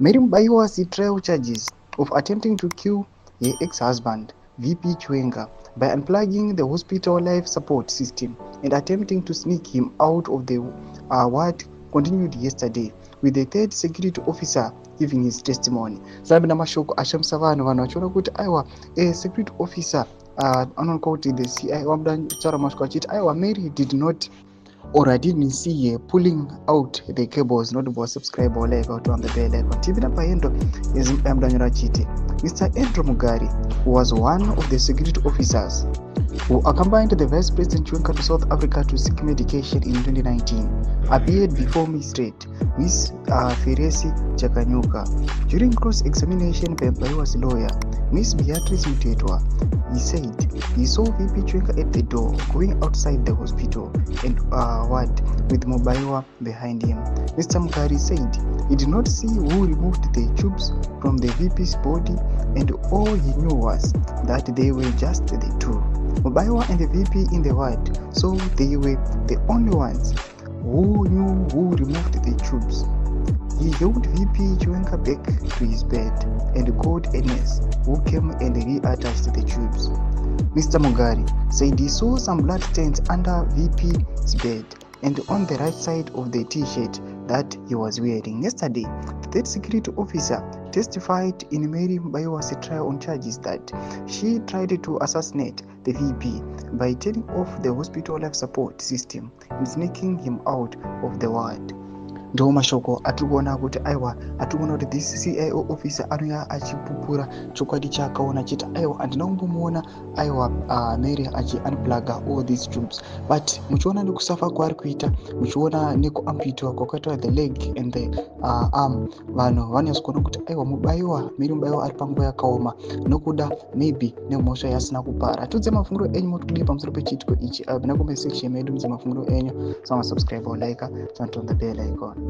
Mary Mubaiwa's trial charges of attempting to kill her ex-husband, VP Chiwenga, by unplugging the hospital life support system and attempting to sneak him out of the ward continued yesterday, with the third security officer giving his testimony. Sabina mashoko ashamsa vanhu vachiona kuti aiwa security officer anonka kuti the CIO amudataura mashoko achiti aiwa Mary did not or I didn't see her pulling out the cables not for subscribe or like out on the bell icon. TV napayendo is Chiti. Mr. Andrew Mugari, who was one of the security officers who accompanied the Vice President Chiwenga to South Africa to seek medication in 2019, appeared before Magistrate Ms. Feresi Chakanyuka. During cross-examination by Mubaiwa's lawyer, Ms. Beatrice Mutetwa, he said he saw VP Chiwenga at the door going outside the hospital and ward with Mubaiwa behind him. Mr. Mugari said he did not see who removed the tubes from the VP's body, and all he knew was that they were just the two, Mubaiwa and the VP in the ward, so they were the only ones who knew who removed the tubes. He helped VP Chiwenga back to his bed and called a nurse who came and reattached the tubes. Mr. Mugari said he saw some blood stains under VP's bed and on the right side of the t-shirt that he was wearing. Yesterday, the third security officer testified in Mary Mubaiwa's trial on charges that she tried to assassinate the VP by turning off the hospital life support system and sneaking him out of the ward. Ndo mashoko atikuona kuti aiwa atikuona kuti this CIO officer anouya achipupura chokwadi chakaona chiti aiwa andinakumbomuona aiwa Mary unplugger all these tubes, but muchiona nekusafa kwaari kuita, muchiona nekuamputiwa kwakaitwa the leg and the arm, vanhu vanonyaso kuona kuti aiwa Mary Mubaiwa ari panguva yakaoma nokuda maybe nemhosva yasina kupara. Tudze mafungiro enyu motokudii pamusoro pechiitiko ichi. Nakombe section medu mudze mafungiro enyu, subscribe or like, turn on the bell icon.